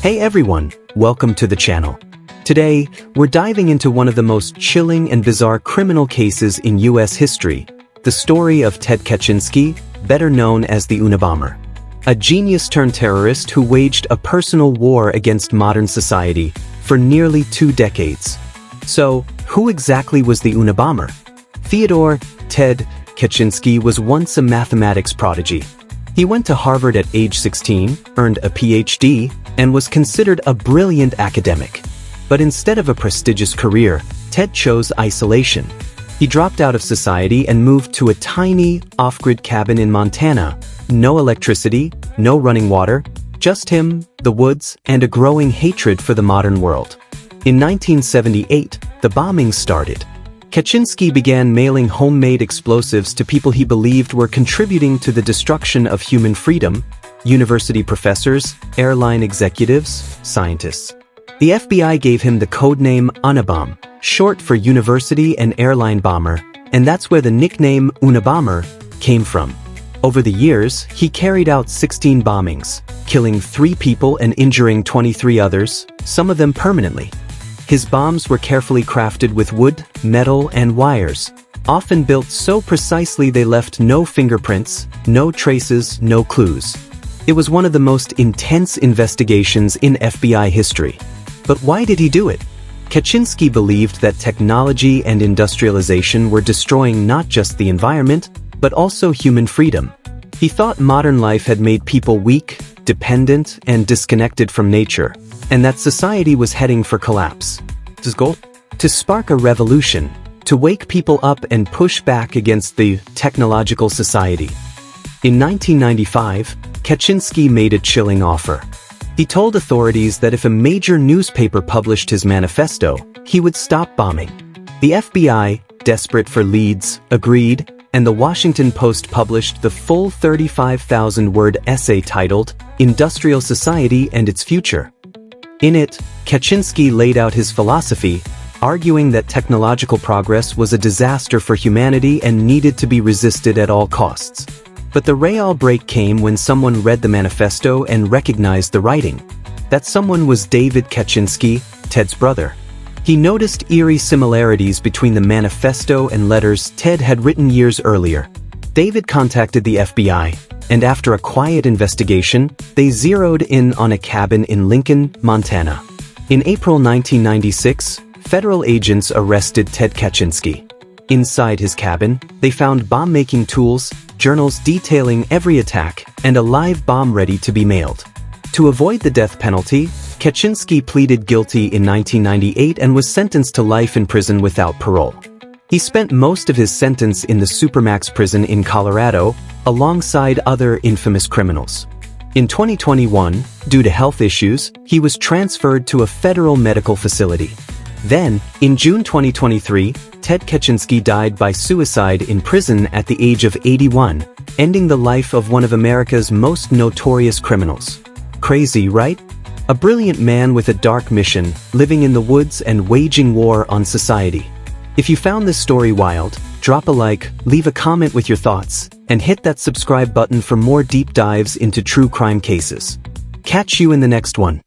Hey everyone, welcome to the channel. Today, we're diving into one of the most chilling and bizarre criminal cases in US history, the story of Ted Kaczynski, better known as the UNABOMBER. A genius-turned-terrorist who waged a personal war against modern society for nearly 2 decades. So, who exactly was the UNABOMBER? Theodore Ted Kaczynski was once a mathematics prodigy. He went to Harvard at age 16, earned a PhD, and was considered a brilliant academic. But instead of a prestigious career, Ted chose isolation. He dropped out of society and moved to a tiny, off-grid cabin in Montana. No electricity, no running water, just him, the woods, and a growing hatred for the modern world. In 1978, the bombings started. Kaczynski began mailing homemade explosives to people he believed were contributing to the destruction of human freedom: university professors, airline executives, scientists. The FBI gave him the codename UNABOMB, short for University and Airline Bomber, and that's where the nickname UNABOMBER came from. Over the years, he carried out 16 bombings, killing 3 people and injuring 23 others, some of them permanently. His bombs were carefully crafted with wood, metal, and wires, often built so precisely they left no fingerprints, no traces, no clues. It was one of the most intense investigations in FBI history. But why did he do it? Kaczynski believed that technology and industrialization were destroying not just the environment, but also human freedom. He thought modern life had made people weak, dependent, and disconnected from nature, and that society was heading for collapse. His goal? To spark a revolution, to wake people up and push back against the technological society. In 1995, Kaczynski made a chilling offer. He told authorities that if a major newspaper published his manifesto, he would stop bombing. The FBI, desperate for leads, agreed, and the Washington Post published the full 35,000-word essay titled "Industrial Society and Its Future." In it, Kaczynski laid out his philosophy, arguing that technological progress was a disaster for humanity and needed to be resisted at all costs. But the real break came when someone read the manifesto and recognized the writing. That someone was David Kaczynski, Ted's brother. He noticed eerie similarities between the manifesto and letters Ted had written years earlier. David contacted the FBI, and after a quiet investigation, they zeroed in on a cabin in Lincoln, Montana. In April 1996, federal agents arrested Ted Kaczynski. Inside his cabin, they found bomb-making tools, journals detailing every attack, and a live bomb ready to be mailed. To avoid the death penalty, Kaczynski pleaded guilty in 1998 and was sentenced to life in prison without parole. He spent most of his sentence in the Supermax prison in Colorado, alongside other infamous criminals. In 2021, due to health issues, he was transferred to a federal medical facility. Then, in June 2023, Ted Kaczynski died by suicide in prison at the age of 81, ending the life of one of America's most notorious criminals. Crazy, right? A brilliant man with a dark mission, living in the woods and waging war on society. If you found this story wild, drop a like, leave a comment with your thoughts, and hit that subscribe button for more deep dives into true crime cases. Catch you in the next one.